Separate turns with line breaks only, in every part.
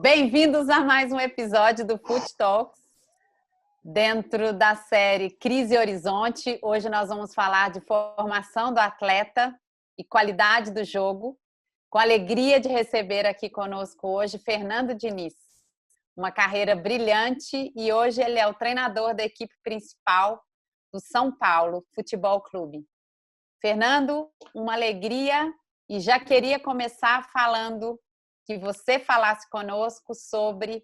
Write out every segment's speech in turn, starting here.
Bem-vindos a mais um episódio do Foot Talks, dentro da série Crise Horizonte. Hoje nós vamos falar de formação do atleta e qualidade do jogo, com a alegria de receber aqui conosco hoje Fernando Diniz. Uma carreira brilhante e hoje ele é o treinador da equipe principal do São Paulo Futebol Clube. Fernando, uma alegria, e já queria começar falando que você falasse conosco sobre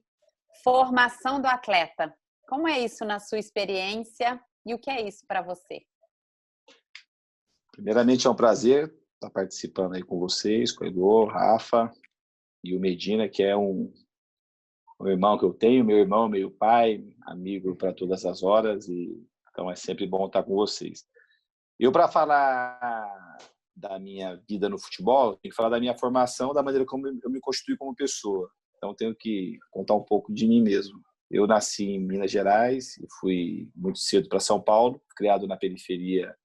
formação do atleta. Como é isso na sua experiência e o que é isso para você?
Primeiramente, é um prazer estar participando aí com vocês, com o Edu, Rafa e o Medina, que é um irmão que eu tenho, meu irmão, meu pai, amigo para todas as horas, e então é sempre bom estar com vocês. Eu, para falar da minha vida no futebol, tenho que falar da minha formação, da maneira como eu me constituí como pessoa. Então, tenho que contar um pouco de mim mesmo. Eu nasci em Minas Gerais e fui muito cedo para São Paulo, criado na periferia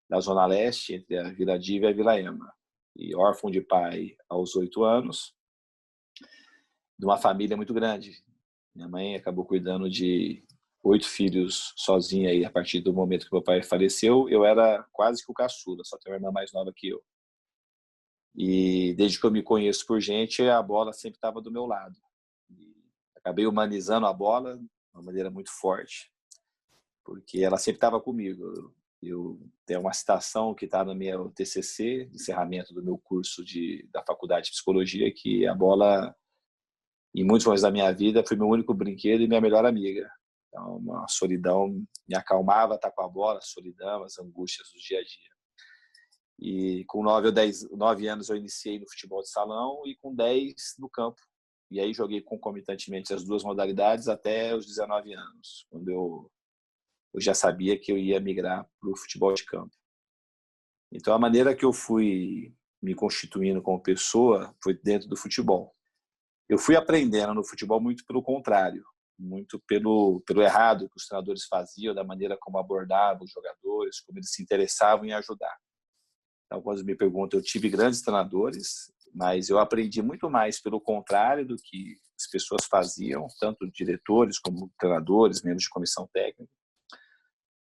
da Zona Leste, entre a Vila Diva e a Vila Ema. E órfão de pai aos 8 anos, de uma família muito grande. Minha mãe acabou cuidando de 8 filhos sozinha aí, a partir do momento que meu pai faleceu. Eu era quase que o caçula, só tenho uma irmã mais nova que eu. E desde que eu me conheço por gente, a bola sempre estava do meu lado. E acabei humanizando a bola de uma maneira muito forte, porque ela sempre estava comigo. Eu tenho uma citação que está no meu TCC, encerramento do meu curso da Faculdade de Psicologia, que a bola, em muitos momentos da minha vida, foi meu único brinquedo e minha melhor amiga. Então, uma solidão me acalmava, estar com a bola, a solidão, as angústias do dia a dia. E com 9 anos eu iniciei no futebol de salão e com 10 no campo. E aí joguei concomitantemente as duas modalidades até os 19 anos, quando eu já sabia que eu ia migrar para o futebol de campo. Então, a maneira que eu fui me constituindo como pessoa foi dentro do futebol. Eu fui aprendendo no futebol muito pelo contrário, muito pelo errado que os treinadores faziam, da maneira como abordavam os jogadores, como eles se interessavam em ajudar. Então, quando me perguntam, eu tive grandes treinadores, mas eu aprendi muito mais pelo contrário do que as pessoas faziam, tanto diretores como treinadores, membros de comissão técnica,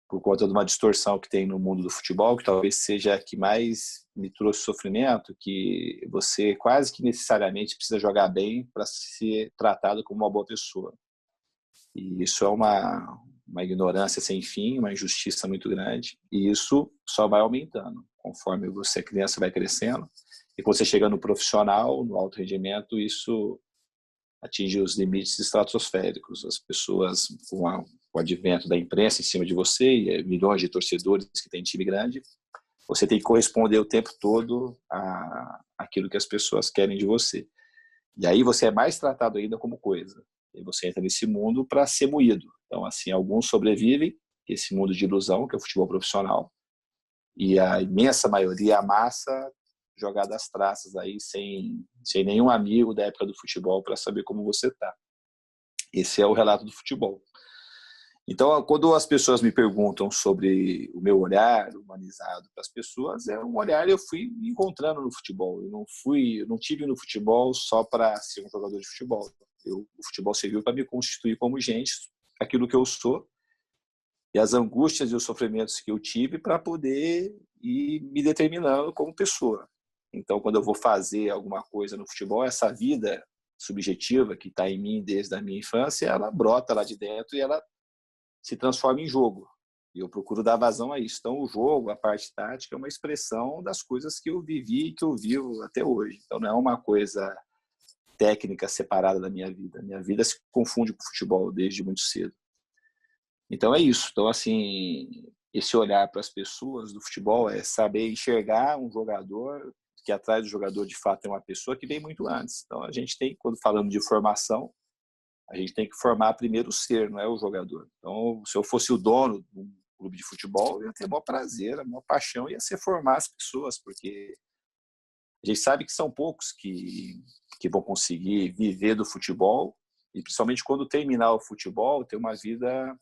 por conta de uma distorção que tem no mundo do futebol, que talvez seja a que mais me trouxe sofrimento, que você quase que necessariamente precisa jogar bem para ser tratado como uma boa pessoa. E isso é uma ignorância sem fim, uma injustiça muito grande, e isso só vai aumentando conforme você, criança, vai crescendo, e quando você chega no profissional, no alto rendimento, isso atinge os limites estratosféricos. As pessoas, com o advento da imprensa em cima de você, e milhões de torcedores que tem time grande, você tem que corresponder o tempo todo àquilo que as pessoas querem de você. E aí você é mais tratado ainda como coisa. E você entra nesse mundo para ser moído. Então, assim, alguns sobrevivem esse mundo de ilusão, que é o futebol profissional, e a imensa maioria, a massa, jogada às traças aí, sem nenhum amigo da época do futebol para saber como você está. Esse é o relato do futebol. Então, quando as pessoas me perguntam sobre o meu olhar humanizado para as pessoas, é um olhar que eu fui encontrando no futebol. Eu não tive no futebol só para ser um jogador de futebol. O futebol serviu para me constituir como gente, aquilo que eu sou, e as angústias e os sofrimentos que eu tive para poder ir me determinando como pessoa. Então, quando eu vou fazer alguma coisa no futebol, essa vida subjetiva que está em mim desde a minha infância, ela brota lá de dentro e ela se transforma em jogo. E eu procuro dar vazão a isso. Então, o jogo, a parte tática, é uma expressão das coisas que eu vivi e que eu vivo até hoje. Então, não é uma coisa técnica separada da minha vida. Minha vida se confunde com o futebol desde muito cedo. Então, é isso. Então, assim, esse olhar para as pessoas do futebol é saber enxergar um jogador, que atrás do jogador, de fato, é uma pessoa que vem muito antes. Então, a gente tem, quando falamos de formação, a gente tem que formar primeiro o ser, não é o jogador. Então, se eu fosse o dono de um clube de futebol, eu ia ter o maior prazer, a maior paixão, ia ser formar as pessoas, porque a gente sabe que são poucos que vão conseguir viver do futebol, e principalmente quando terminar o futebol, ter uma vida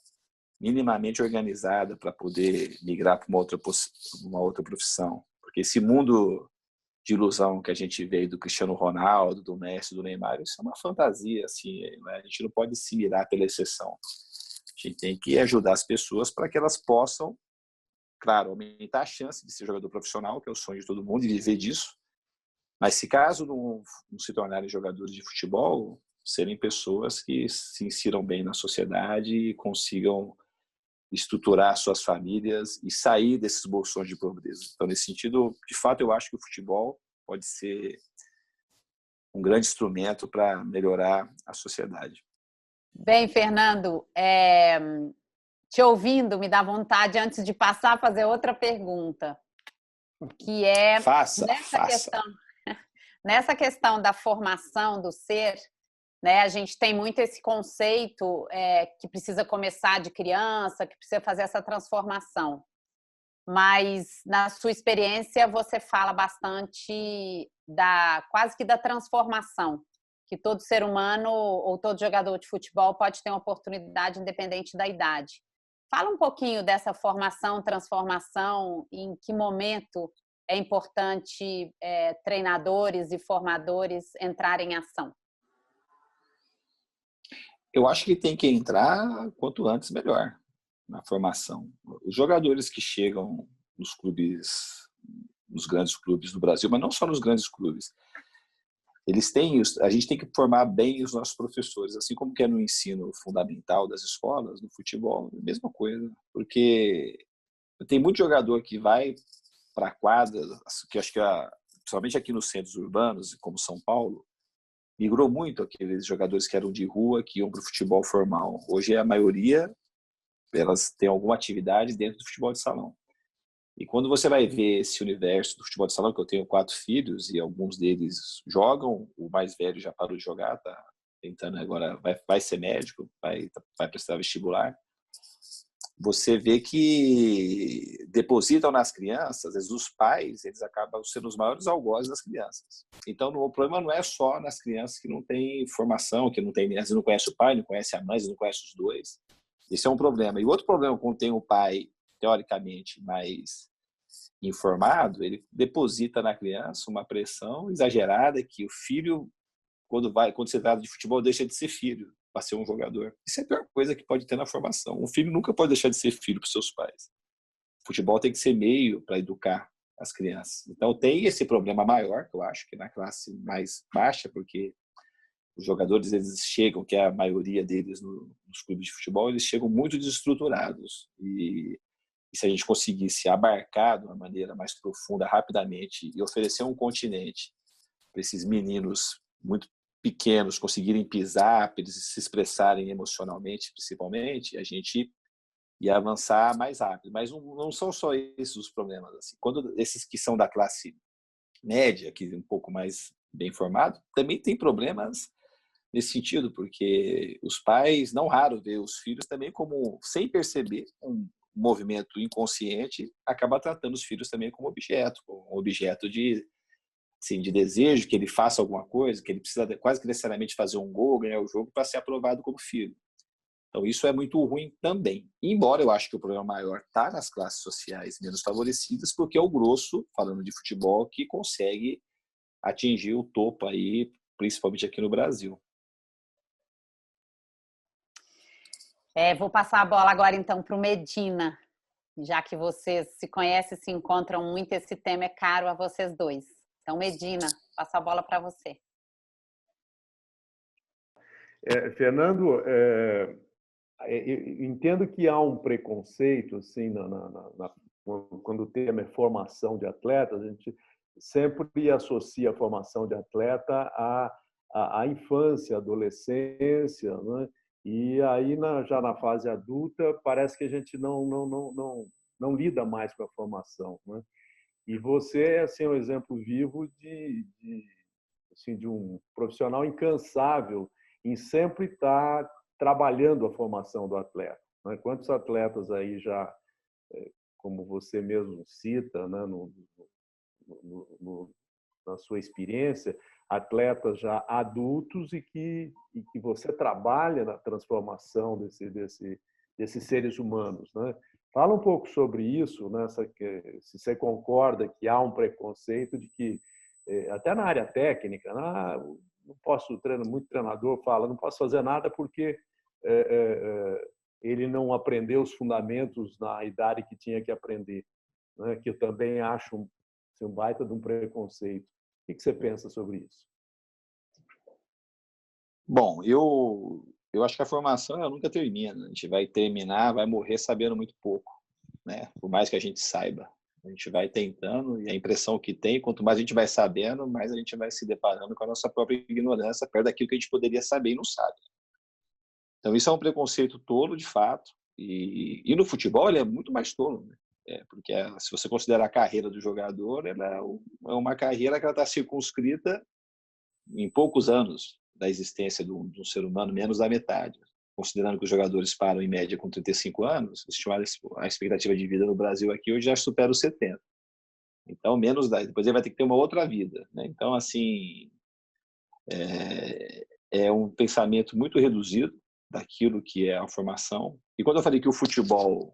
minimamente organizada para poder migrar para uma outra profissão. Porque esse mundo de ilusão que a gente vê do Cristiano Ronaldo, do Messi, do Neymar, isso é uma fantasia, assim, né? A gente não pode se mirar pela exceção. A gente tem que ajudar as pessoas para que elas possam, claro, aumentar a chance de ser jogador profissional, que é o sonho de todo mundo, e viver disso. Mas se caso não se tornarem jogadores de futebol, serem pessoas que se insiram bem na sociedade e consigam estruturar suas famílias e sair desses bolsões de pobreza. Então, nesse sentido, de fato, eu acho que o futebol pode ser um grande instrumento para melhorar a sociedade.
Bem, Fernando, te ouvindo me dá vontade, antes de passar, a fazer outra pergunta, que é
Faça.
nessa questão da formação do ser, né? A gente tem muito esse conceito que precisa começar de criança, que precisa fazer essa transformação. Mas, na sua experiência, você fala bastante quase que da transformação, que todo ser humano ou todo jogador de futebol pode ter uma oportunidade independente da idade. Fala um pouquinho dessa formação, transformação, em que momento é importante treinadores e formadores entrarem em ação.
Eu acho que tem que entrar quanto antes melhor na formação. Os jogadores que chegam nos clubes, nos grandes clubes do Brasil, mas não só nos grandes clubes, a gente tem que formar bem os nossos professores, assim como que é no ensino fundamental das escolas, no futebol, a mesma coisa, porque tem muito jogador que vai para a quadra, que acho que principalmente aqui nos centros urbanos, como São Paulo, migrou muito aqueles jogadores que eram de rua, que iam para o futebol formal. Hoje a maioria, elas têm alguma atividade dentro do futebol de salão. E quando você vai ver esse universo do futebol de salão, que eu tenho 4 filhos e alguns deles jogam, o mais velho já parou de jogar, tá tentando agora, vai ser médico, vai prestar vestibular. Você vê que depositam nas crianças, às vezes os pais, eles acabam sendo os maiores algozes das crianças. Então, o problema não é só nas crianças que não têm formação, que não tem, às vezes não conhece o pai, não conhece a mãe, às vezes não conhece os dois. Esse é um problema. E outro problema, quando tem o pai, teoricamente, mais informado, ele deposita na criança uma pressão exagerada que o filho, quando se trata de futebol, deixa de ser filho para ser um jogador. Isso é a pior coisa que pode ter na formação. Um filho nunca pode deixar de ser filho para os seus pais. O futebol tem que ser meio para educar as crianças. Então tem esse problema maior, que eu acho que na classe mais baixa, porque os jogadores, eles chegam, que é a maioria deles nos clubes de futebol, eles chegam muito desestruturados. E se a gente conseguisse abarcar de uma maneira mais profunda, rapidamente, e oferecer um continente para esses meninos muito pequenos conseguirem pisar, para eles se expressarem emocionalmente, principalmente, a gente ia avançar mais rápido. Mas não são só esses os problemas. Assim. Quando esses que são da classe média, que é um pouco mais bem formado, também tem problemas nesse sentido, porque os pais, não raro, vê os filhos também como, sem perceber, um movimento inconsciente, acaba tratando os filhos também como objeto de, assim, de desejo, que ele faça alguma coisa, que ele precisa quase que necessariamente fazer um gol, ganhar o jogo para ser aprovado como filho. Então, isso é muito ruim também. Embora eu acho que o problema maior está nas classes sociais menos favorecidas, porque é o grosso, falando de futebol, que consegue atingir o topo aí, principalmente aqui no Brasil.
Vou passar a bola agora, então, para o Medina, já que vocês se conhecem, se encontram muito, esse tema é caro a vocês dois. Então, Medina, passo a bola para você.
Fernando, eu entendo que há um preconceito assim, quando o tema é formação de atletas, a gente sempre associa a formação de atleta à infância, adolescência, né? E aí, já na fase adulta, parece que a gente não lida mais com a formação, né? E você assim, é um exemplo vivo de um profissional incansável em sempre estar trabalhando a formação do atleta. Né? Quantos atletas aí já, como você mesmo cita, né, na sua experiência, atletas já adultos e que você trabalha na transformação desses seres humanos, né? Fala um pouco sobre isso, né? Se você concorda que há um preconceito de que até na área técnica, não posso, muito treinador fala, não posso fazer nada porque ele não aprendeu os fundamentos na idade que tinha que aprender, né? Que eu também acho um baita de um preconceito. O que você pensa sobre isso?
Bom, eu acho que a formação ela nunca termina. A gente vai terminar, vai morrer sabendo muito pouco, né? Por mais que a gente saiba. A gente vai tentando e a impressão que tem, quanto mais a gente vai sabendo, mais a gente vai se deparando com a nossa própria ignorância perto daquilo que a gente poderia saber e não sabe. Então, isso é um preconceito tolo, de fato. E no futebol, ele é muito mais tolo, né? Porque se você considerar a carreira do jogador, ela é uma carreira que ela está circunscrita em poucos anos da existência do ser humano, menos da metade. Considerando que os jogadores param em média com 35 anos, a expectativa de vida no Brasil aqui hoje já supera os 70. Então, depois ele vai ter que ter uma outra vida, né? Então, assim, é um pensamento muito reduzido daquilo que é a formação. E quando eu falei que o futebol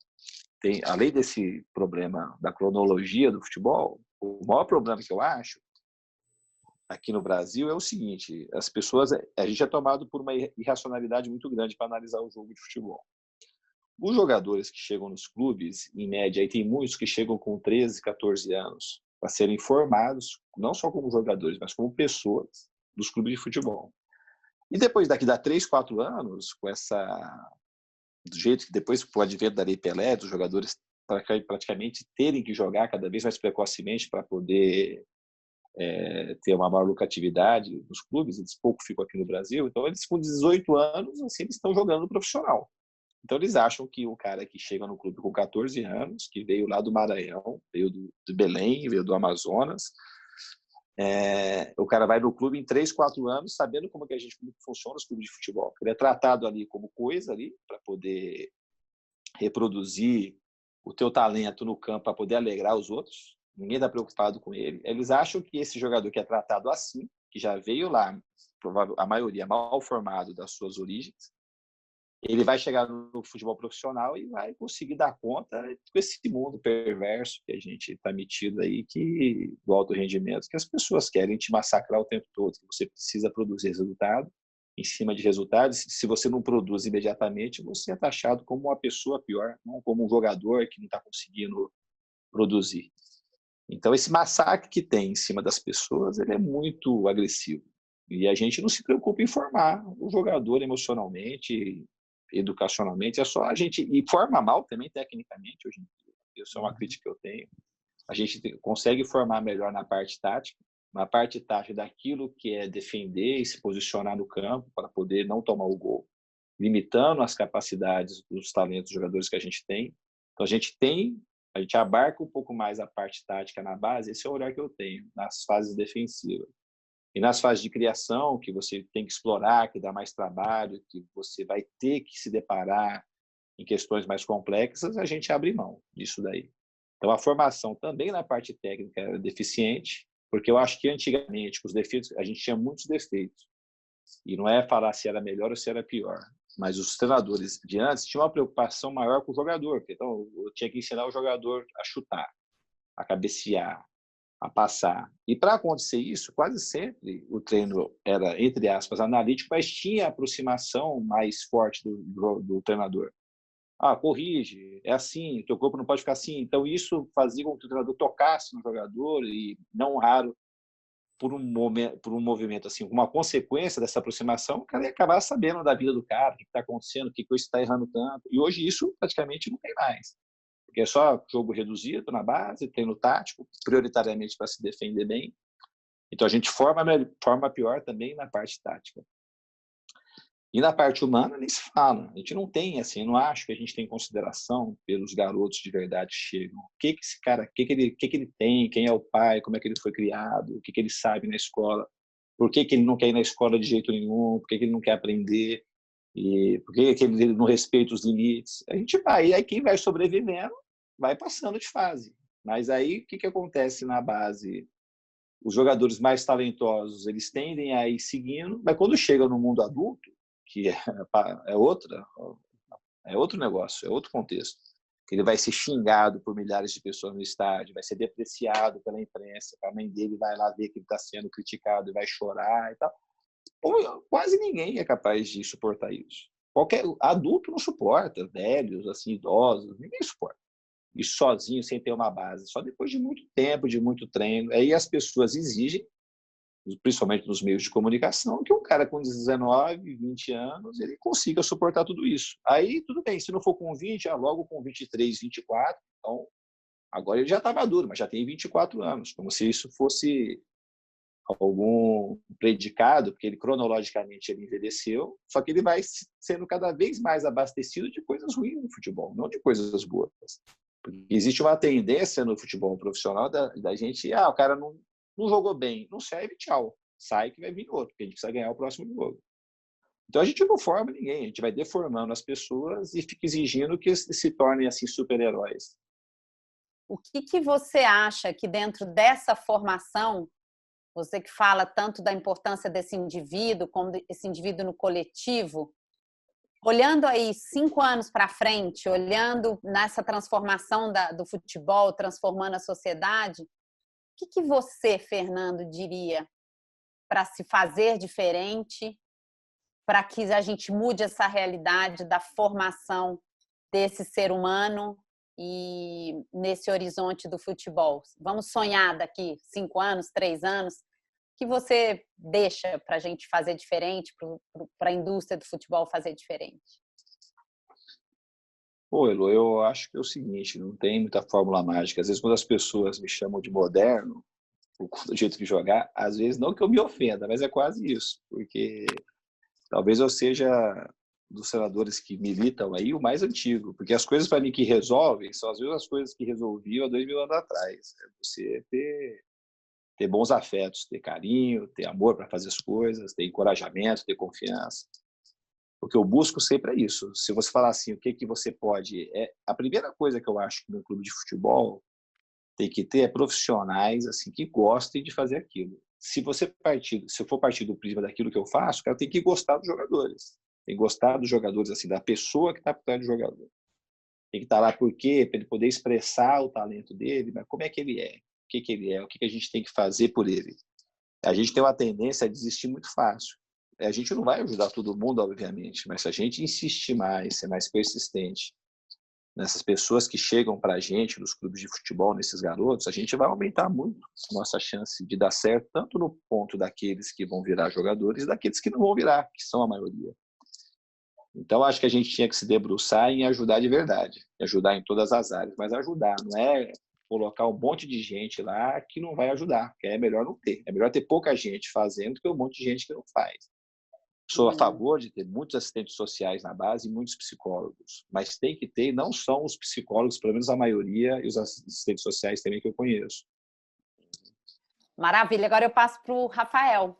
tem, além desse problema da cronologia do futebol, o maior problema que eu acho aqui no Brasil é o seguinte: as pessoas, a gente é tomado por uma irracionalidade muito grande para analisar o jogo de futebol. Os jogadores que chegam nos clubes, em média, aí tem muitos que chegam com 13, 14 anos para serem formados, não só como jogadores, mas como pessoas dos clubes de futebol. E depois daqui a 3, 4 anos, do jeito que depois com o advento da Lei Pelé, dos jogadores praticamente terem que jogar cada vez mais precocemente para poder ter uma maior lucratividade nos clubes, eles pouco ficam aqui no Brasil, então eles com 18 anos, assim, eles estão jogando no profissional. Então eles acham que o cara que chega no clube com 14 anos, que veio lá do Maranhão, veio do Belém, veio do Amazonas, o cara vai no clube em 3, 4 anos, sabendo como funciona os clubes de futebol. Ele é tratado ali como coisa ali, para poder reproduzir o teu talento no campo, para poder alegrar os outros. Ninguém está preocupado com ele. Eles acham que esse jogador que é tratado assim, que já veio lá, a maioria mal formado das suas origens, ele vai chegar no futebol profissional e vai conseguir dar conta com esse mundo perverso que a gente está metido aí, do alto rendimento, que as pessoas querem te massacrar o tempo todo, que você precisa produzir resultado em cima de resultados. Se você não produz imediatamente, você é taxado como uma pessoa pior, não como um jogador que não está conseguindo produzir. Então, esse massacre que tem em cima das pessoas, ele é muito agressivo. E a gente não se preocupa em formar o jogador emocionalmente, educacionalmente. É só a gente... E forma mal também, tecnicamente, hoje em dia. Isso é uma crítica que eu tenho. A gente consegue formar melhor na parte tática daquilo que é defender e se posicionar no campo para poder não tomar o gol, limitando as capacidades dos talentos dos jogadores que a gente tem. Então, a gente abarca um pouco mais a parte tática na base, esse é o olhar que eu tenho, nas fases defensivas. E nas fases de criação, que você tem que explorar, que dá mais trabalho, que você vai ter que se deparar em questões mais complexas, a gente abre mão disso daí. Então, a formação também na parte técnica era deficiente, porque eu acho que antigamente, os defeitos, a gente tinha muitos defeitos. E não é falar se era melhor ou se era pior. Mas os treinadores de antes tinham uma preocupação maior com o jogador. Então, eu tinha que ensinar o jogador a chutar, a cabecear, a passar. E para acontecer isso, quase sempre o treino era, entre aspas, analítico, mas tinha a aproximação mais forte do treinador. Corrige, é assim, teu corpo não pode ficar assim. Então, isso fazia com que o treinador tocasse no jogador e, não raro, por um movimento, assim, uma consequência dessa aproximação, o cara ia acabar sabendo da vida do cara, o que está acontecendo, o que coisa está errando tanto. E hoje isso praticamente não tem mais. Porque é só jogo reduzido na base, treino tático, prioritariamente para se defender bem. Então a gente forma pior também na parte tática. E na parte humana nem se fala. A gente não tem, assim, eu não acho que a gente tem consideração pelos garotos de verdade que chegam. O que esse cara, o que ele tem, quem é o pai, como é que ele foi criado, o que ele sabe na escola, por que ele não quer ir na escola de jeito nenhum, por que ele não quer aprender, e por que ele não respeita os limites. A gente vai, e aí quem vai sobrevivendo vai passando de fase. Mas aí o que acontece na base? Os jogadores mais talentosos, eles tendem a ir seguindo, mas quando chega no mundo adulto, que é outro negócio, é outro contexto. Ele vai ser xingado por milhares de pessoas no estádio, vai ser depreciado pela imprensa, a mãe dele vai lá ver que ele está sendo criticado e vai chorar e tal. Quase ninguém é capaz de suportar isso. Qualquer adulto não suporta, velhos, assim, idosos, ninguém suporta. E sozinho, sem ter uma base, só depois de muito tempo, de muito treino. Aí as pessoas exigem, principalmente nos meios de comunicação, que um cara com 19, 20 anos, ele consiga suportar tudo isso. Aí, tudo bem, se não for com 20, logo com 23, 24, então, agora ele já está maduro, mas já tem 24 anos, como se isso fosse algum predicado, porque ele cronologicamente ele envelheceu, só que ele vai sendo cada vez mais abastecido de coisas ruins no futebol, não de coisas boas. Porque existe uma tendência no futebol profissional da gente, o cara não jogou bem, não serve, tchau, sai que vai vir outro, porque a gente precisa ganhar o próximo jogo. Então a gente não forma ninguém, a gente vai deformando as pessoas e fica exigindo que se tornem assim super-heróis.
O que você acha que dentro dessa formação, você que fala tanto da importância desse indivíduo, como esse indivíduo no coletivo, olhando aí 5 anos para frente, olhando nessa transformação do futebol, transformando a sociedade, o que você, Fernando, diria para se fazer diferente, para que a gente mude essa realidade da formação desse ser humano e nesse horizonte do futebol? Vamos sonhar daqui 5 anos, 3 anos. O que você deixa para a gente fazer diferente, para a indústria do futebol fazer diferente?
Elo, eu acho que é o seguinte, não tem muita fórmula mágica. Às vezes, quando as pessoas me chamam de moderno, por conta do jeito de jogar, às vezes não que eu me ofenda, mas é quase isso, porque talvez eu seja dos senadores que militam aí o mais antigo, porque as coisas para mim que resolvem são as mesmas coisas que resolviam há 2000 anos atrás. É você ter bons afetos, ter carinho, ter amor para fazer as coisas, ter encorajamento, ter confiança. O que eu busco sempre é isso. Se você falar assim, o que você pode... a primeira coisa que eu acho que no clube de futebol tem que ter profissionais assim que gostem de fazer aquilo. Se eu for partir do prisma daquilo que eu faço, o cara tem que gostar dos jogadores. Tem que gostar dos jogadores, assim, da pessoa que está por trás do jogador. Tem que estar lá por quê? Para ele poder expressar o talento dele, mas como é que ele é? O que ele é? O que a gente tem que fazer por ele? A gente tem uma tendência a desistir muito fácil. A gente não vai ajudar todo mundo, obviamente, mas se a gente insistir mais, ser mais persistente nessas pessoas que chegam para a gente nos clubes de futebol, nesses garotos, a gente vai aumentar muito a nossa chance de dar certo, tanto no ponto daqueles que vão virar jogadores e daqueles que não vão virar, que são a maioria. Então, acho que a gente tinha que se debruçar em ajudar de verdade, ajudar em todas as áreas, mas ajudar, não é colocar um monte de gente lá que não vai ajudar, que é melhor não ter. É melhor ter pouca gente fazendo do que um monte de gente que não faz. Sou a favor de ter muitos assistentes sociais na base e muitos psicólogos, mas tem que ter, não são os psicólogos, pelo menos a maioria, e os assistentes sociais também que eu conheço.
Maravilha. Agora eu passo para o Rafael.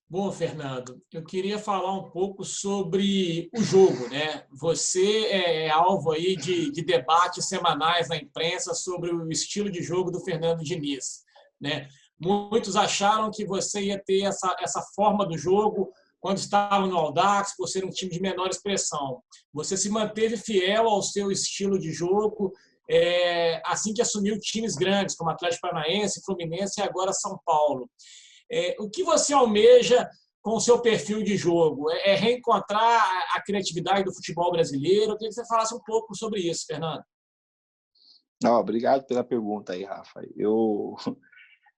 Bom, Fernando, eu queria falar um pouco sobre o jogo, né? Você é alvo aí de debates semanais na imprensa sobre o estilo de jogo do Fernando Diniz, né? Muitos acharam que você ia ter essa forma do jogo quando estava no Audax, por ser um time de menor expressão. Você se manteve fiel ao seu estilo de jogo assim que assumiu times grandes, como Atlético Paranaense, Fluminense e agora São Paulo. O que você almeja com o seu perfil de jogo? É reencontrar a criatividade do futebol brasileiro? Eu queria que você falasse um pouco sobre isso, Fernando.
Obrigado pela pergunta aí, Rafa.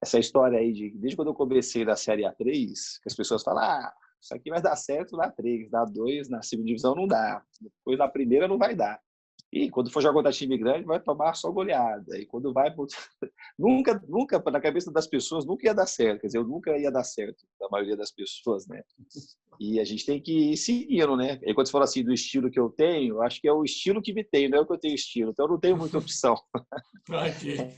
Essa história aí, desde quando eu comecei na Série A3, que as pessoas falam, isso aqui vai dar certo na 3, na 2, na segunda divisão não dá, depois na primeira não vai dar. E quando for jogar contra time grande, vai tomar só goleada. E quando vai... nunca, na cabeça das pessoas, nunca ia dar certo. Quer dizer, eu nunca ia dar certo, da maioria das pessoas, né? E a gente tem que ir seguindo, né? E quando você fala assim do estilo que eu tenho, acho que é o estilo que me tem, não é o que eu tenho estilo. Então, eu não tenho muita opção.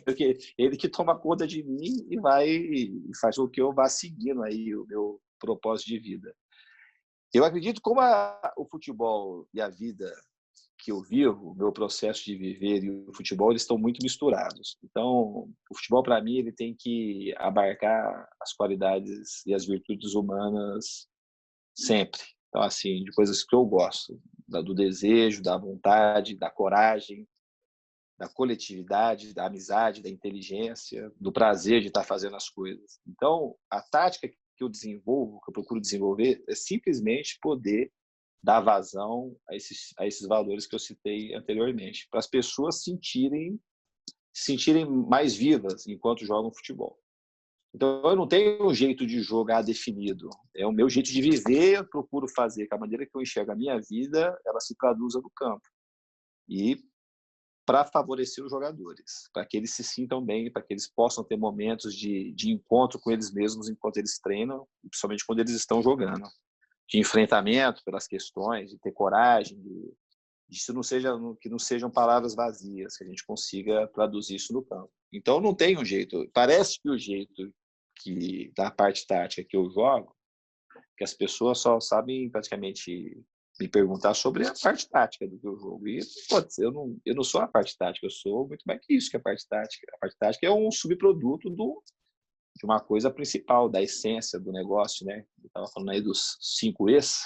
Porque ele que toma conta de mim e faz com que eu vá seguindo aí o meu propósito de vida. Eu acredito como o futebol e a vida que eu vivo, o meu processo de viver e o futebol, eles estão muito misturados. Então, o futebol, para mim, ele tem que abarcar as qualidades e as virtudes humanas sempre. Então, assim, de coisas que eu gosto, do desejo, da vontade, da coragem, da coletividade, da amizade, da inteligência, do prazer de estar fazendo as coisas. Então, a tática que eu desenvolvo, que eu procuro desenvolver, é simplesmente poder dar vazão a esses valores que eu citei anteriormente, para as pessoas se sentirem mais vivas enquanto jogam futebol. Então, eu não tenho um jeito de jogar definido. É o meu jeito de viver, eu procuro fazer que a maneira que eu enxergo a minha vida, ela se traduza no campo. E para favorecer os jogadores, para que eles se sintam bem, para que eles possam ter momentos de encontro com eles mesmos enquanto eles treinam, principalmente quando eles estão jogando. De enfrentamento pelas questões, de ter coragem, de que não sejam palavras vazias, que a gente consiga traduzir isso no campo. Então, não tem um jeito. Parece que o jeito da parte tática que eu jogo, que as pessoas só sabem praticamente me perguntar sobre a parte tática do meu jogo. E pode ser, eu não sou a parte tática, eu sou muito mais que isso que a parte tática. A parte tática é um subproduto de uma coisa principal, da essência do negócio, né? Eu estava falando aí dos 5 E's.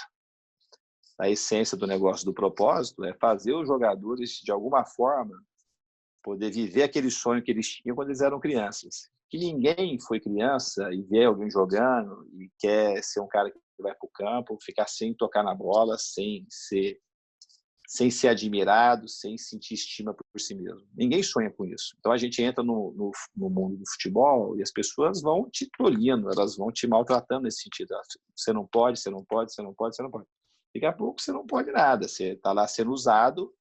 A essência do negócio, do propósito, é fazer os jogadores, de alguma forma, poder viver aquele sonho que eles tinham quando eles eram crianças. Que ninguém foi criança e vê alguém jogando e quer ser um cara que vai para o campo, ficar sem tocar na bola, sem ser admirado, sem sentir estima por si mesmo. Ninguém sonha com isso. Então a gente entra no mundo do futebol e as pessoas vão te tolhindo, elas vão te maltratando nesse sentido. Você não pode, você não pode, você não pode, você não pode. Daqui a pouco você não pode nada, você está lá sendo usado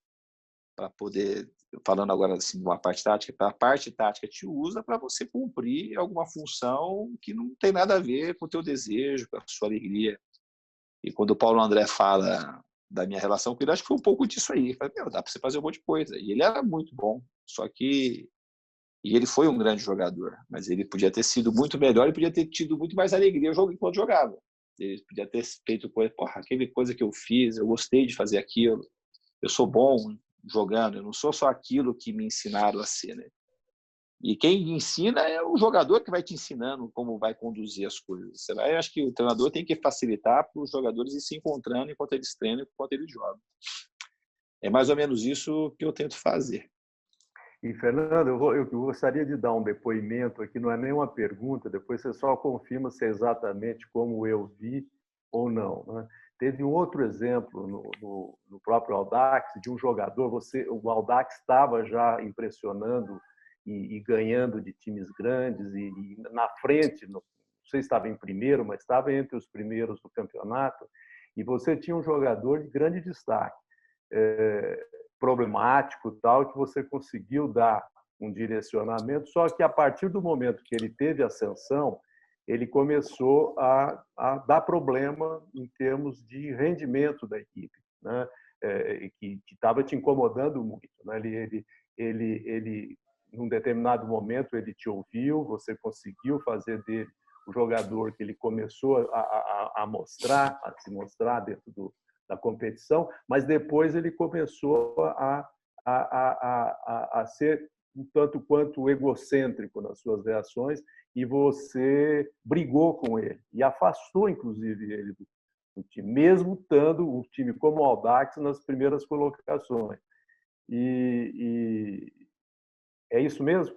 para poder, falando agora assim, de uma parte tática, a parte tática te usa para você cumprir alguma função que não tem nada a ver com o teu desejo, com a sua alegria. E quando o Paulo André fala da minha relação com ele, acho que foi um pouco disso aí. Eu falei, dá para você fazer um monte de coisa. E ele era muito bom, só que... E ele foi um grande jogador, mas ele podia ter sido muito melhor e podia ter tido muito mais alegria enquanto jogava. Ele podia ter feito coisa, aquele coisa que eu fiz, eu gostei de fazer aquilo, eu sou bom jogando, eu não sou só aquilo que me ensinaram a ser, né? E quem ensina é o jogador que vai te ensinando como vai conduzir as coisas. Eu acho que o treinador tem que facilitar para os jogadores ir se encontrando enquanto eles treinam, enquanto eles jogam. É mais ou menos isso que eu tento fazer.
E, Fernando, eu gostaria de dar um depoimento aqui, não é nenhuma pergunta, depois você só confirma se é exatamente como eu vi ou não, né? Teve um outro exemplo no próprio Audax, de um jogador, o Audax estava já impressionando e ganhando de times grandes, e na frente, não sei se estava em primeiro, mas estava entre os primeiros do campeonato, e você tinha um jogador de grande destaque, problemático, tal, que você conseguiu dar um direcionamento, só que a partir do momento que ele teve ascensão, ele começou a dar problema em termos de rendimento da equipe, né? Que estava te incomodando muito, né? Ele, num determinado momento, ele te ouviu, você conseguiu fazer dele o jogador que ele começou a se mostrar dentro da competição, mas depois ele começou a ser um tanto quanto egocêntrico nas suas reações, e você brigou com ele e afastou, inclusive, ele do time, mesmo estando um time como o Audax nas primeiras colocações. E é isso mesmo?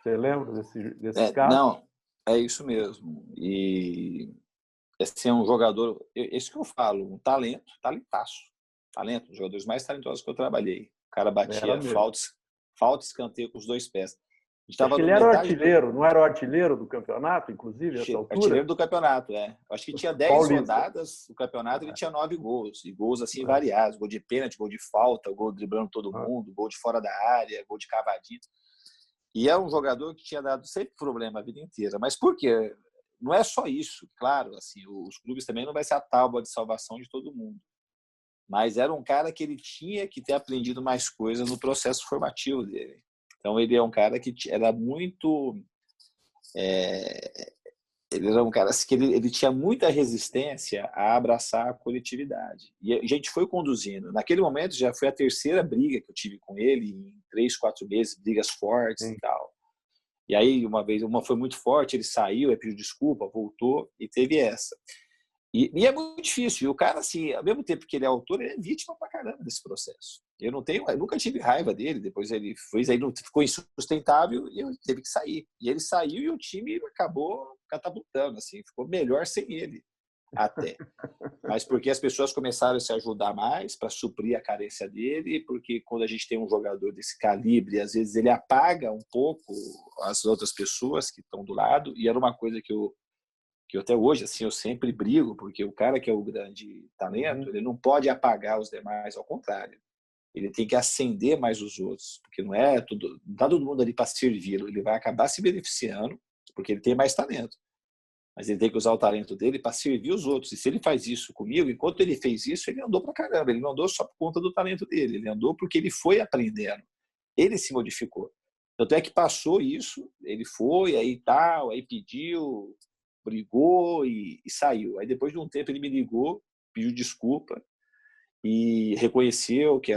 Você lembra desse caso?
Não, é isso mesmo. E esse é um jogador, esse que eu falo, um talentaço. Talento, um dos jogadores mais talentosos que eu trabalhei. O cara batia falta escanteio com os 2 pés.
Acho que ele era o artilheiro, não era o artilheiro do campeonato, inclusive, nessa altura?
Artilheiro do campeonato, é. Acho que tinha 10 rodadas no campeonato, ele tinha 9 gols. E gols assim variados. Gol de pênalti, gol de falta, gol driblando todo mundo, gol de fora da área, gol de cavadinha. E é um jogador que tinha dado sempre problema a vida inteira. Mas por quê? Não é só isso, claro. Assim, os clubes também não vai ser a tábua de salvação de todo mundo. Mas era um cara que ele tinha que ter aprendido mais coisas no processo formativo dele. Então, ele é um cara que era muito... ele era um cara assim, que ele tinha muita resistência a abraçar a coletividade. E a gente foi conduzindo. Naquele momento, já foi a 3ª briga que eu tive com ele, em 3, 4 meses, brigas fortes e tal. E aí, uma foi muito forte, ele saiu, pediu desculpa, voltou, e teve essa. E é muito difícil. E o cara, assim, ao mesmo tempo que ele é autor, ele é vítima pra caramba desse processo. Eu nunca tive raiva dele. Depois ele fez, aí não ficou insustentável e ele teve que sair. E ele saiu e o time acabou catapultando, assim, ficou melhor sem ele até. Mas porque as pessoas começaram a se ajudar mais para suprir a carência dele, porque quando a gente tem um jogador desse calibre, às vezes ele apaga um pouco as outras pessoas que estão do lado. E era uma coisa que eu até hoje, assim, eu sempre brigo, porque o cara que é o grande talento, ele não pode apagar os demais, ao contrário. Ele tem que acender mais os outros, porque não está todo mundo ali para servi-lo, ele vai acabar se beneficiando, porque ele tem mais talento. Mas ele tem que usar o talento dele para servir os outros. E se ele faz isso comigo, enquanto ele fez isso, ele andou para caramba. Ele não andou só por conta do talento dele, ele andou porque ele foi aprendendo. Ele se modificou. Tanto é que passou isso, ele foi, aí tal, aí pediu, brigou e saiu. Aí depois de um tempo ele me ligou, pediu desculpa e reconheceu que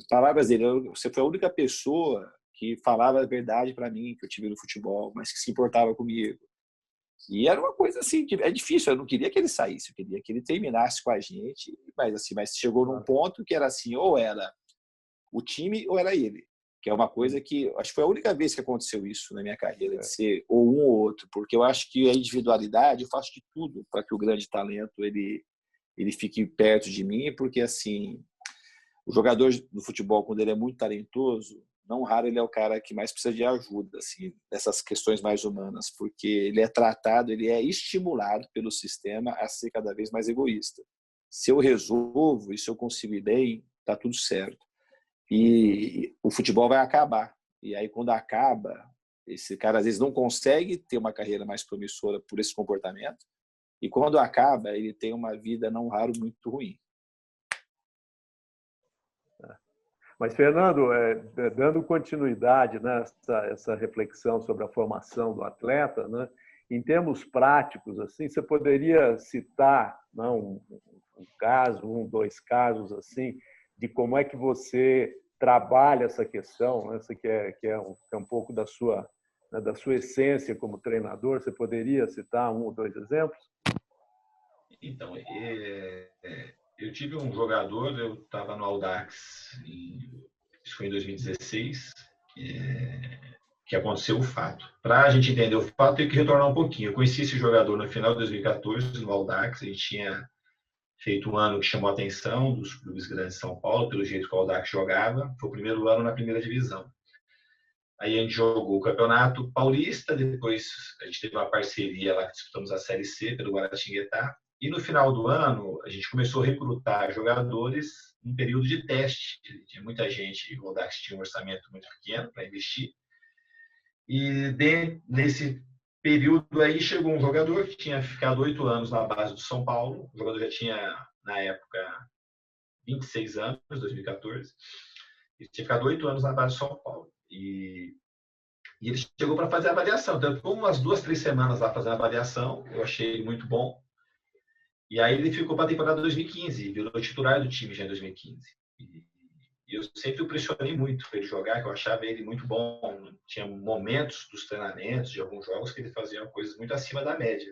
palavras dele, você foi a única pessoa que falava a verdade para mim que eu tive no futebol, mas que se importava comigo. E era uma coisa assim, é difícil, eu não queria que ele saísse, eu queria que ele terminasse com a gente, mas chegou num ponto que era assim, ou era o time ou era ele. Que é uma coisa que acho que foi a única vez que aconteceu isso na minha carreira, de ser ou um ou outro, porque eu acho que a individualidade, eu faço de tudo para que o grande talento ele fique perto de mim, porque assim, o jogador do futebol, quando ele é muito talentoso, não raro ele é o cara que mais precisa de ajuda, assim, nessas questões mais humanas, porque ele é tratado, ele é estimulado pelo sistema a ser cada vez mais egoísta. Se eu resolvo e se eu consigo ir bem, tá tudo certo. E o futebol vai acabar. E aí, quando acaba, esse cara às vezes não consegue ter uma carreira mais promissora por esse comportamento. E quando acaba, ele tem uma vida, não raro, muito ruim.
Mas, Fernando, dando continuidade nessa essa reflexão sobre a formação do atleta, né, em termos práticos, assim, você poderia citar, não, um caso, dois casos assim, de como é que você trabalha essa questão, né? Essa que é um pouco da sua essência como treinador. Você poderia citar um ou dois exemplos?
Então, eu tive um jogador, eu estava no Audax, isso foi em 2016, que aconteceu o fato. Para a gente entender o fato, tem que retornar um pouquinho. Eu conheci esse jogador no final de 2014, no Audax. A gente tinha feito um ano que chamou a atenção dos clubes grandes de São Paulo, pelo jeito que o Audax jogava. Foi o primeiro ano na primeira divisão. Aí a gente jogou o Campeonato Paulista, depois a gente teve uma parceria lá que disputamos a Série C pelo Guaratinguetá. E no final do ano, a gente começou a recrutar jogadores em período de teste. Tinha muita gente, o Audax tinha um orçamento muito pequeno para investir. E nesse período aí chegou um jogador que tinha ficado 8 anos na base do São Paulo. O jogador já tinha, na época, 26 anos, 2014. Ele tinha ficado 8 anos na base do São Paulo. E ele chegou para fazer a avaliação. Então, ficou umas 2, 3 semanas lá fazendo a avaliação. Eu achei ele muito bom. E aí ele ficou para a temporada 2015. Virou titular do time já em 2015. E eu sempre o pressionei muito para ele jogar, que eu achava ele muito bom. Tinha momentos dos treinamentos, de alguns jogos, que ele fazia coisas muito acima da média.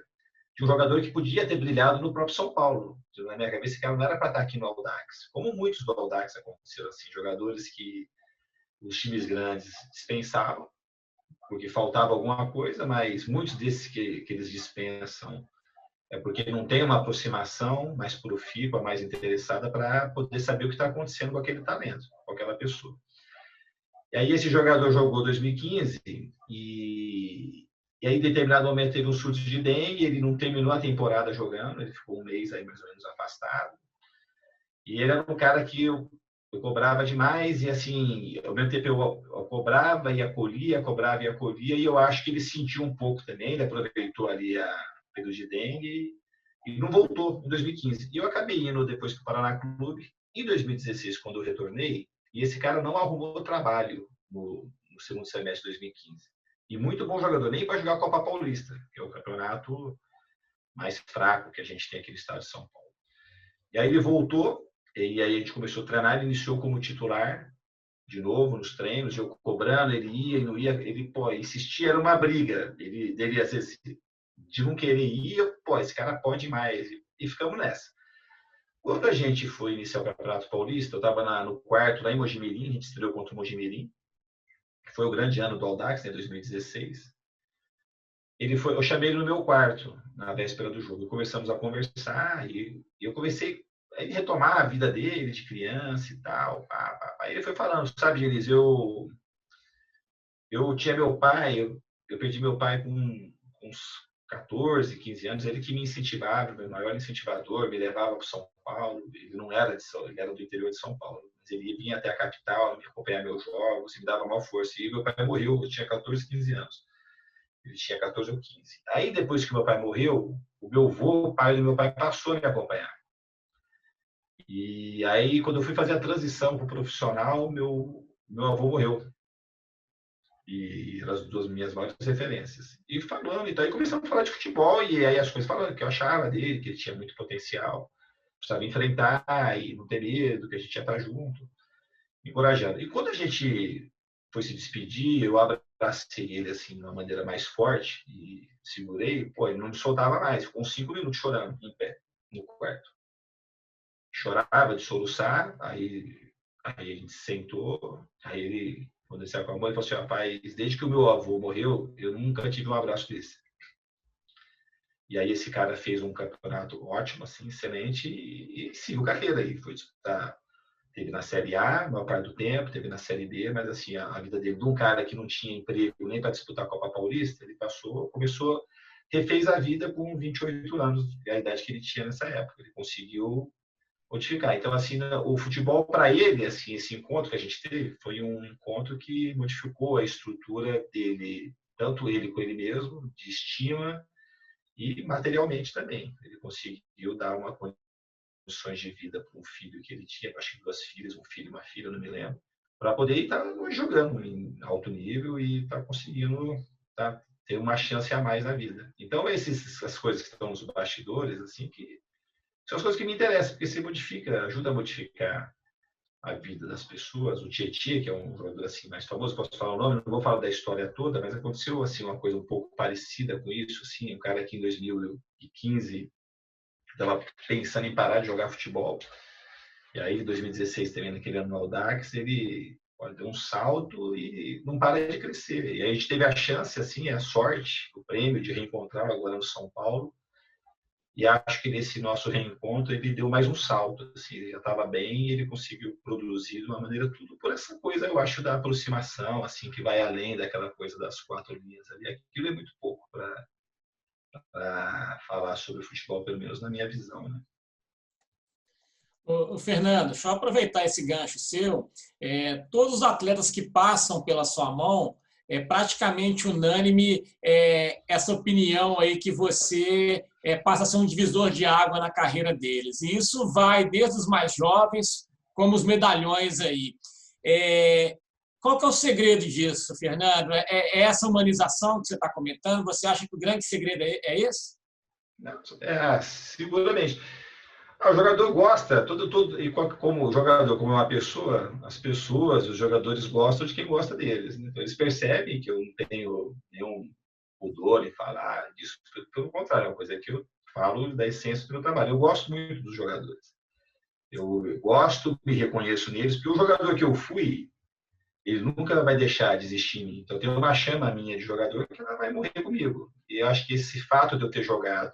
De um jogador que podia ter brilhado no próprio São Paulo. Na minha cabeça, que não era para estar aqui no Audax. Como muitos do Audax aconteceram assim, jogadores que os times grandes dispensavam, porque faltava alguma coisa, mas muitos desses que eles dispensam é porque não tem uma aproximação mais profícua, mais interessada para poder saber o que está acontecendo com aquele talento, com aquela pessoa. E aí esse jogador jogou 2015 e aí em determinado momento teve um surto de dengue, ele não terminou a temporada jogando, ele ficou um mês aí mais ou menos afastado. E ele era um cara que eu cobrava demais e assim, ao mesmo tempo eu cobrava e acolhia, cobrava e acolhia, e eu acho que ele sentiu um pouco também, ele aproveitou ali a período de dengue e não voltou em 2015. E eu acabei indo depois para o Paraná Clube em 2016, quando eu retornei, e esse cara não arrumou trabalho no segundo semestre de 2015. E muito bom jogador, nem para jogar a Copa Paulista, que é o campeonato mais fraco que a gente tem aqui no estado de São Paulo. E aí ele voltou, e aí a gente começou a treinar, ele iniciou como titular, de novo, nos treinos, eu cobrando, ele ia e não ia, ele insistia, era uma briga. Ele às vezes de não querer ir, pô, esse cara pode mais. E ficamos nessa. Quando a gente foi iniciar o Campeonato Paulista, eu estava no quarto, lá em Mojimirim, a gente estreou contra o Mojimirim, que foi o grande ano do Audax, né, 2016. Eu chamei ele no meu quarto, na véspera do jogo. Começamos a conversar e eu comecei a retomar a vida dele, de criança e tal. Aí ele foi falando, sabe, Genis, eu tinha meu pai, eu perdi meu pai com uns 14, 15 anos, ele que me incentivava, meu maior incentivador, me levava para São Paulo. Ele não era ele era do interior de São Paulo, mas ele vinha até a capital, me acompanhar meus jogos, me dava maior força. E meu pai morreu, eu tinha 14, 15 anos. Ele tinha 14 ou 15. Aí, depois que meu pai morreu, o meu avô, o pai do meu pai, passou a me acompanhar. E aí, quando eu fui fazer a transição para o profissional, meu avô morreu. E eram as duas minhas maiores referências. E falando, então aí começamos a falar de futebol, e aí as coisas falando que eu achava dele, que ele tinha muito potencial, precisava enfrentar e não ter medo, que a gente ia estar junto, encorajando. E quando a gente foi se despedir, eu abracei ele assim de uma maneira mais forte e segurei, pô, ele não me soltava mais, ficou uns 5 minutos chorando em pé no quarto. Chorava de soluçar, aí a gente sentou, aí ele, quando ele se acalmou, ele falou assim, rapaz, desde que o meu avô morreu, eu nunca tive um abraço desse. E aí esse cara fez um campeonato ótimo, assim, excelente, e seguiu carreira aí, foi disputar. Teve na Série A, a maior parte do tempo, teve na Série B, mas assim, a vida dele, de um cara que não tinha emprego nem para disputar a Copa Paulista, ele refez a vida com 28 anos, a idade que ele tinha nessa época. Ele conseguiu modificar. Então, assim, o futebol, para ele, assim, esse encontro que a gente teve, foi um encontro que modificou a estrutura dele, tanto ele com ele mesmo, de estima, e materialmente também. Ele conseguiu dar uma condições de vida para um filho que ele tinha, acho que 2 filhas, um filho e uma filha, não me lembro, para poder estar jogando em alto nível e estar conseguindo ter uma chance a mais na vida. Então, essas coisas que estão nos bastidores, assim, que são as coisas que me interessam, porque você ajuda a modificar a vida das pessoas. O Tietê, que é um jogador assim mais famoso, posso falar o nome, não vou falar da história toda, mas aconteceu assim uma coisa um pouco parecida com isso, assim, um cara que em 2015 estava pensando em parar de jogar futebol. E aí, em 2016, também naquele ano no Audax, ele deu um salto e não para de crescer. E aí a gente teve a chance, assim, a sorte, o prêmio de reencontrar agora no São Paulo. E acho que nesse nosso reencontro ele deu mais um salto. Assim, ele já estava bem e ele conseguiu produzir de uma maneira tudo por essa coisa, eu acho, da aproximação, assim, que vai além daquela coisa das 4 linhas ali. Aquilo é muito pouco para falar sobre o futebol, pelo menos na minha visão, né?
Ô, Fernando, deixa eu aproveitar esse gancho seu. Todos os atletas que passam pela sua mão, é praticamente unânime essa opinião aí que você passa a ser um divisor de água na carreira deles. E isso vai desde os mais jovens, como os medalhões aí. Qual que é o segredo disso, Fernando? É essa humanização que você está comentando? Você acha que o grande segredo é esse?
Não, seguramente. O jogador gosta, e como jogador, como uma pessoa, as pessoas, os jogadores gostam de quem gosta deles. Né? Então, eles percebem que eu não tenho nenhum pudor em falar disso. Pelo contrário, é uma coisa que eu falo da essência do meu trabalho. Eu gosto muito dos jogadores. Eu gosto, me reconheço neles, porque o jogador que eu fui, ele nunca vai deixar de existir em mim. Então, tem uma chama minha de jogador que ela vai morrer comigo. E eu acho que esse fato de eu ter jogado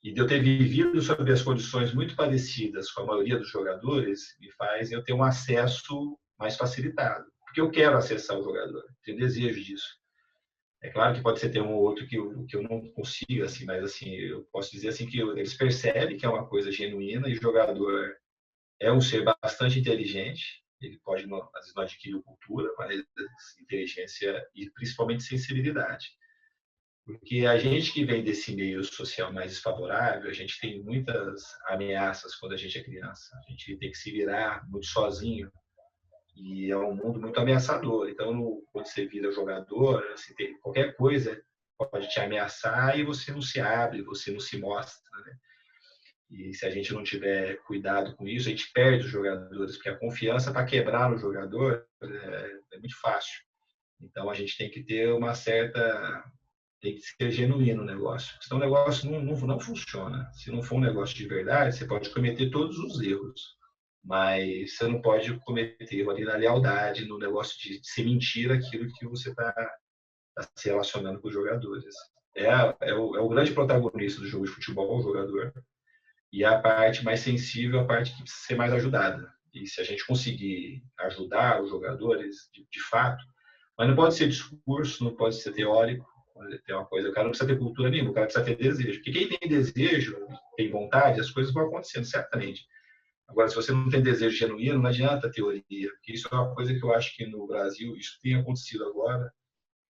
e de eu ter vivido sob as condições muito parecidas com a maioria dos jogadores, me faz eu ter um acesso mais facilitado. Porque eu quero acessar o jogador, tenho desejo disso. É claro que pode ser ter um ou outro que eu não consiga, assim, mas assim, eu posso dizer assim que eles percebem que é uma coisa genuína e o jogador é um ser bastante inteligente. Ele pode, às vezes, não adquirir cultura, mas inteligência e principalmente sensibilidade. Porque a gente que vem desse meio social mais desfavorável, a gente tem muitas ameaças quando a gente é criança. A gente tem que se virar muito sozinho e é um mundo muito ameaçador. Então, quando você vira jogador, assim, qualquer coisa pode te ameaçar e você não se abre, você não se mostra, né? E se a gente não tiver cuidado com isso, a gente perde os jogadores, porque a confiança para quebrar no jogador é muito fácil. Então, a gente tem que ter Tem que ser genuíno o negócio. Senão o negócio não funciona. Se não for um negócio de verdade, você pode cometer todos os erros. Mas você não pode cometer erro ali na lealdade, no negócio de ser mentira aquilo que você está se relacionando com os jogadores. É o grande protagonista do jogo de futebol, o jogador. E a parte mais sensível, a parte que precisa ser mais ajudada. E se a gente conseguir ajudar os jogadores, de fato, mas não pode ser discurso, não pode ser teórico. Tem uma coisa, o cara não precisa ter cultura nenhuma, o cara precisa ter desejo. Porque quem tem desejo, tem vontade, as coisas vão acontecendo, certamente. Agora, se você não tem desejo genuíno, não adianta a teoria. Porque isso é uma coisa que eu acho que no Brasil, isso tem acontecido agora,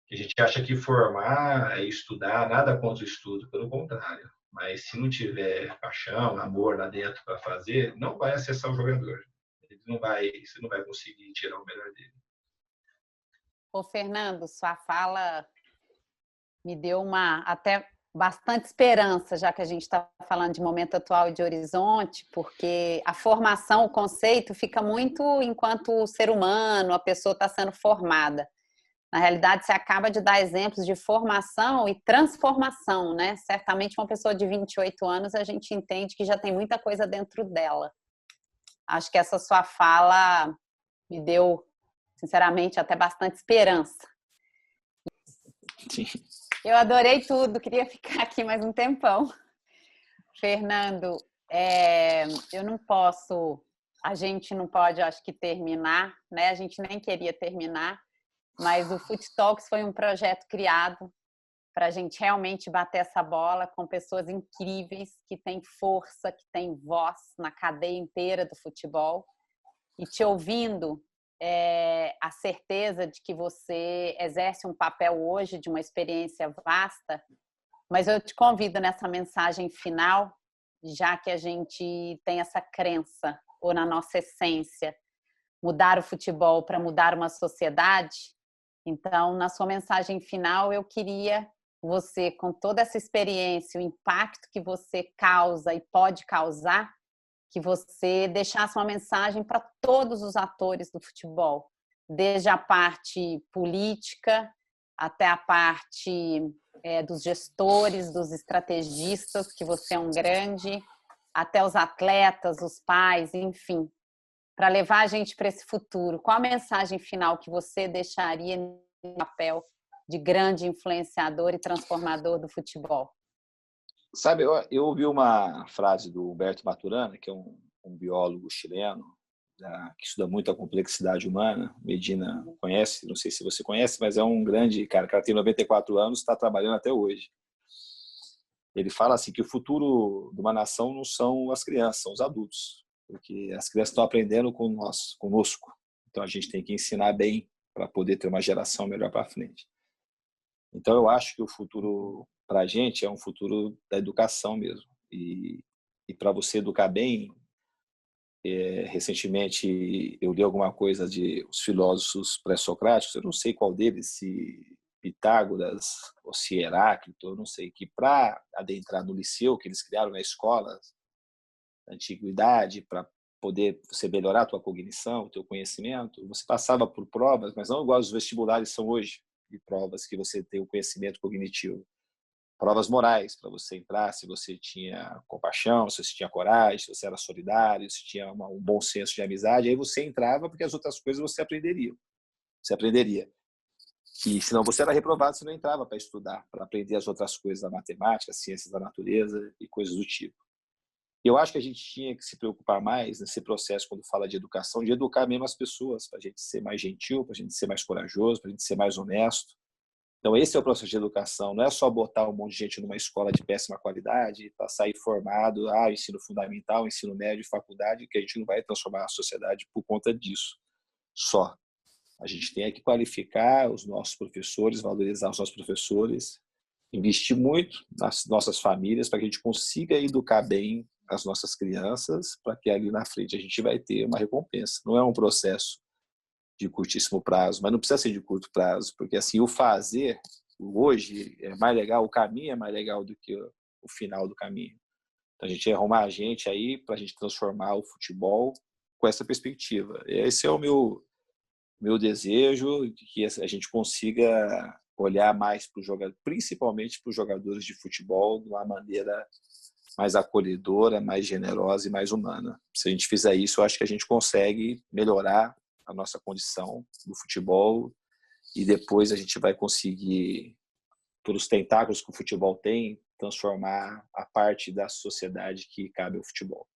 que a gente acha que formar é estudar, nada contra o estudo, pelo contrário. Mas se não tiver paixão, amor lá dentro para fazer, não vai acessar o jogador. Você não vai conseguir tirar o melhor dele.
Ô, Fernando, sua fala me deu até bastante esperança, já que a gente está falando de momento atual e de horizonte, porque a formação, o conceito, fica muito enquanto o ser humano, a pessoa está sendo formada. Na realidade, você acaba de dar exemplos de formação e transformação, né? Certamente uma pessoa de 28 anos, a gente entende que já tem muita coisa dentro dela. Acho que essa sua fala me deu, sinceramente, até bastante esperança.
Sim.
Eu adorei tudo, queria ficar aqui mais um tempão. Fernando, a gente não pode, acho que, terminar, né? A gente nem queria terminar, mas o Foot Talks foi um projeto criado para a gente realmente bater essa bola com pessoas incríveis, que têm força, que têm voz na cadeia inteira do futebol. E te ouvindo, a certeza de que você exerce um papel hoje de uma experiência vasta, mas eu te convido nessa mensagem final, já que a gente tem essa crença, ou na nossa essência, mudar o futebol para mudar uma sociedade. Então, na sua mensagem final, eu queria você, com toda essa experiência, o impacto que você causa e pode causar, que você deixasse uma mensagem para todos os atores do futebol, desde a parte política até a parte dos gestores, dos estrategistas, que você é um grande, até os atletas, os pais, enfim, para levar a gente para esse futuro. Qual a mensagem final que você deixaria no papel de grande influenciador e transformador do futebol?
Sabe, eu ouvi uma frase do Humberto Maturana, que é um biólogo chileno, que estuda muito a complexidade humana. Medina conhece, não sei se você conhece, mas é um grande cara. O cara tem 94 anos, está trabalhando até hoje. Ele fala assim que o futuro de uma nação não são as crianças, são os adultos, porque as crianças estão aprendendo conosco. Então a gente tem que ensinar bem para poder ter uma geração melhor para frente. Então eu acho que o futuro para a gente é um futuro da educação mesmo. E para você educar bem, recentemente eu li alguma coisa de os filósofos pré-socráticos, eu não sei qual deles, se Pitágoras ou se Heráclito, eu não sei, que para adentrar no liceu, que eles criaram na escola, na antiguidade, para poder você melhorar a tua cognição, o teu conhecimento, você passava por provas, mas não igual os vestibulares são hoje, de provas que você tem o conhecimento cognitivo. Provas morais, para você entrar, se você tinha compaixão, se você tinha coragem, se você era solidário, se tinha um bom senso de amizade, aí você entrava porque as outras coisas você aprenderia. E senão você era reprovado, você não entrava para estudar, para aprender as outras coisas da matemática, ciências da natureza e coisas do tipo. Eu acho que a gente tinha que se preocupar mais nesse processo, quando fala de educação, de educar mesmo as pessoas, para a gente ser mais gentil, para a gente ser mais corajoso, para a gente ser mais honesto. Então, esse é o processo de educação. Não é só botar um monte de gente numa escola de péssima qualidade para sair formado, ensino fundamental, ensino médio, faculdade, que a gente não vai transformar a sociedade por conta disso só. A gente tem que qualificar os nossos professores, valorizar os nossos professores, investir muito nas nossas famílias para que a gente consiga educar bem as nossas crianças, para que ali na frente a gente vai ter uma recompensa. Não é um processo de curtíssimo prazo, mas não precisa ser de curto prazo, porque assim o fazer hoje é mais legal, o caminho é mais legal do que o final do caminho. Então a gente vai arrumar a gente aí para a gente transformar o futebol com essa perspectiva. Esse é o meu desejo, de que a gente consiga olhar mais para os jogadores, principalmente para os jogadores de futebol, de uma maneira mais acolhedora, mais generosa e mais humana. Se a gente fizer isso, eu acho que a gente consegue melhorar a nossa condição do futebol e depois a gente vai conseguir, por os tentáculos que o futebol tem, transformar a parte da sociedade que cabe ao futebol.